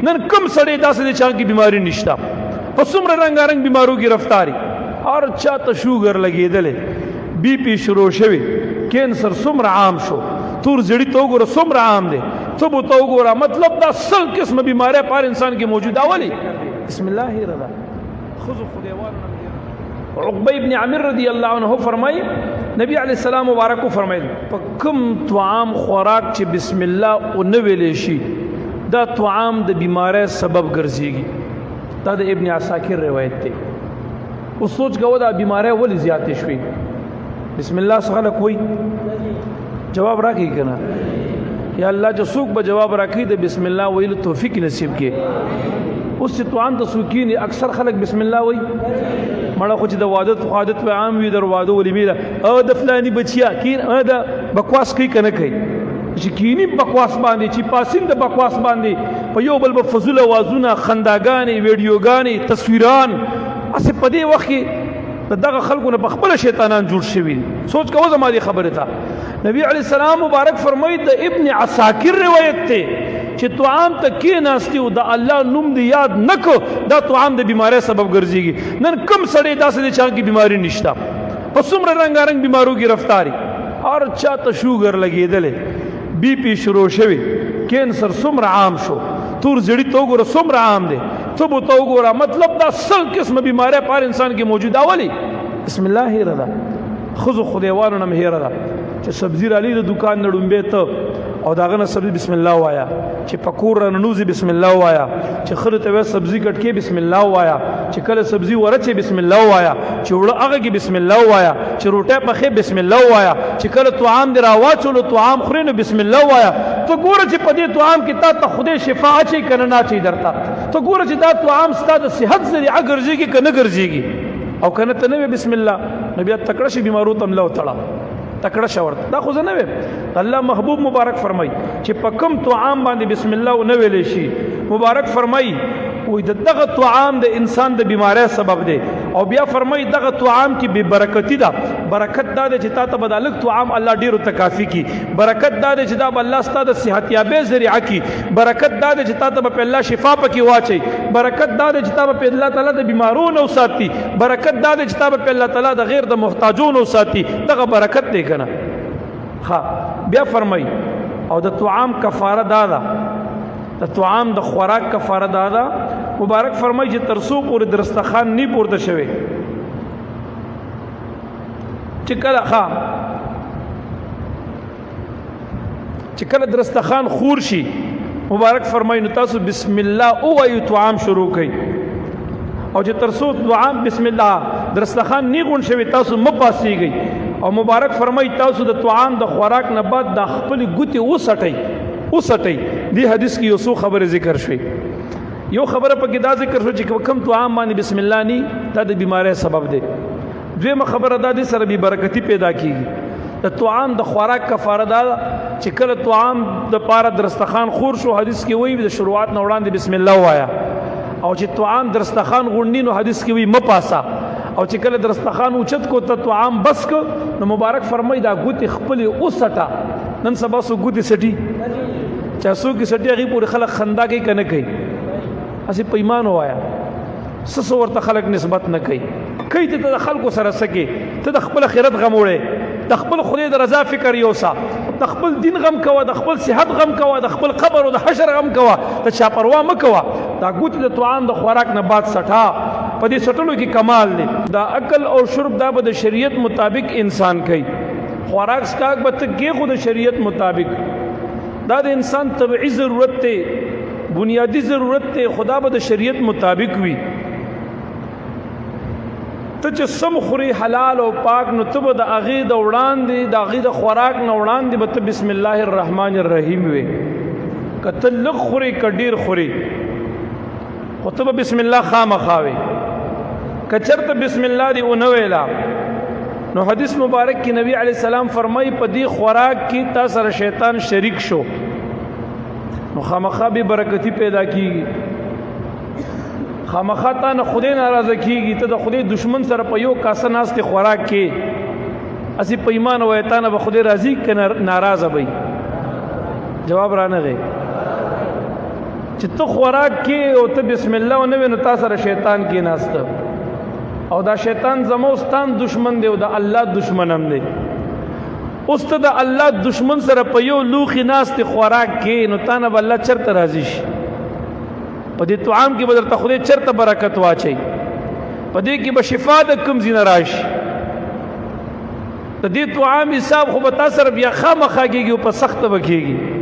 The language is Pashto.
نن کم سړی داسې دی چې هغه کې بیماري نشته په څومره رنګارنګ بیمارو ګرفتاري هر چا ته شوګر لګېدلی بی پی شروع شوی کینسر څومره عام شو تور زړي ته وګوره څومره عام دی تبو ته وګوره مطلب دا سل قسمه بیماری په هر انسان کې موجوده ولي بسم الله رضا خذوا خدیوانو عقبہ ابن عامر رضی اللہ عنہ فرمائی نبی علیہ السلام مبارک فرمایل په کوم طعام خوراک چې بسم الله او نه ویلې شي دا طعام د بیماری سبب ګرځيږي دا د ابن عساکر روایت دی او سوچ غو دا بیماری ولې زیاتې شوې بسم الله څخه کوئی جواب راکړي کنه یا الله چې څوک به جواب راکړي د بسم الله ویلو توفیق نصیب کړي اوس چې طعام ته سوکین اکثر خلک بسم الله وایي مړه خو چې د عادت په عام وي در واده ولې او د فلانی بچیا کین دا بکواس کوي کنه کوي چې کینی بکواس باندې چې پاسین د بکواس باندې په یو بل په فضول اوازونه خنداګانې ویډیوګانې تصویران اسه په دې وخت کې دغه خلکو نه په خپل شیطانان جوړ شوي سوچ کوو زما دې خبره تا نبی علیہ السلام مبارک فرمایي د ابن عساکر روایت ته چې طعام ته کېناستي او د الله نوم دې یاد نکو دا طعام د بیماری سبب ګرځيږي نن کم سړی داسې دی چې هغه کې بیماري نشته په څومره رنګارنګ بیمارو ګرفتاري هر چا ته شوګر لګېدلی بی پی شروع شوی کینسر څومره عام شو تور زړي ته وګوره څومره عام دی تبو ته وګوره مطلب دا سل قسمه بیماری په هر انسان کې موجوده ولي بسم الله رضا خذوا خدیوانو نه مهره ده چې سبزی را لې د دکان نه ډومبې ته او داغه نه سبزی بسم الله وایا چې پکور رنوزي بسم الله وایا چې خره ته سبزی کټ کې بسم الله وایا چې کله سبزی ورچه بسم الله وایا چې وړه هغه کې بسم الله وایا چې روټه پخې بسم الله وایا چې کله طعام دی راواچولو طعام خوري نو بسم الله وایا ته ګوره چې په دې طعام کې تا ته خدای شفا اچي کنه نه اچي درته ته ګوره چې دا طعام ستاسو صحت ذریعہ ګرځيږي کنه ګرځيږي او کنه ته نه بسم الله نبی تکړه شي بیمارو تم له تړه تکړه شاور دا خو نه وي الله محبوب مبارک فرمای چې په کوم طعام باندې بسم الله او نه ویلې شي مبارک فرمای وې دغه طعام د انسان د بیماری سبب دی او بیا فرمای دغه طعام کې به برکتی ده برکت دا چې تا ته بدلک طعام الله ډیرو تکافی کی برکت دا چې دا الله ستاسو صحت یابه ذریعہ کی برکت دا چې تا ته په الله شفا پکې واچي برکت دا چې تا په الله تعالی د بیمارونو ساتي برکت دا چې تا په الله تعالی د غیر د محتاجونو ساتي دغه برکت دی کنه ها بیا فرمای او د طعام کفاره دا د طعام د خوراک کفاره دا مبارک فرمای چې ترسو پورې درستخان نی پورته شوی چې کله درستخان خور شي مبارک فرمای نو تاسو بسم الله او وایو طعام شروع کړئ او چې ترسو طعام بسم الله درستخان نی غون شوی تاسو مپاسیږئ او مبارک فرمای تاسو د طعام د خوراک نه بعد د خپل ګوتې وسټئ دی حدیث کې یو څو خبره ذکر شوي یو خبره پکې دا ذکر شو چې کوم طعام باندې بسم الله ني دا د بیماری سبب دی دویمه خبره دا دي سره به برکتی پیدا کیږي د طعام د خوراک کفاره دا چې کله طعام د پاره درستخان خور شو حدیث کې وایي د شروعات نه وړاندې بسم الله وایا او چې طعام درستخان غونډي نو حدیث کې وایي مپاسا او چې کله درستخان اوچت کو ته طعام بس کو نو مبارک فرمای دا ګوت خپل اوسټا نن سبا سو ګوت سټي چاسو کې سټي غي پورې خلک خندا کوي کنه کوي اسی پیمان وایا سسو ورته خلک نسبت نه کوي ته د خلکو سره سکه ته د خپل خیرت غم وړي د خپل خدای د رضا فکر یوسا د خپل دین غم کوه د خپل صحت غم کوه د خپل قبر او د حشر غم کوه ته چا پروا مکوه دا ګوت د طعام د خوراک نه بعد سټا په دې سټلو کې کمال دی دا عقل او شرب دا به د شریعت مطابق انسان کوي خوراک سکاک به ته کې خو د شریعت مطابق دا د انسان طبيعي ضرورت ته بنیادی ضرورت ته خدا به د شریعت مطابق وي ته چې سم خوري حلال او پاک نو ته به د اغه د وړاندې د اغه د خوراک نه وړاندې به ته بسم الله الرحمن الرحیم وي کته لغ خوري کډیر خوري خو ته به بسم الله خامخاوي کچرته بسم الله دی او نو ویلا نو حدیث مبارک کې نبی علی السلام فرمای په دې خوراک کې تاسو سره شیطان شریک شو نو خامخا به برکتی پیدا کیږي خامخا ته نه خدای ناراضه کیږي ته د خدای دشمن سره په یو کاسه ناشته خوراک کې اسی په ایمان وای ته نه به خدای راضي کنه ناراضه وي جواب را نه غي چې ته خوراک کې او ته بسم الله او نه نو تا سره شیطان کې ناسته او دا شیطان زموستان دشمن دی او دا الله دشمن هم دی. اوس ته د الله دشمن سره په یو لوښي ناست خوراک کې نو تا نه به الله چېرته راضي شي؟ په دې طعام کې به درته خدای چېرته برکت واچوي؟ په دې کې به شفا د کوم ځای نه راشي؟ د دې طعام حساب خو به تا سره بیا خامخا کېږي او په سخته به کېږي.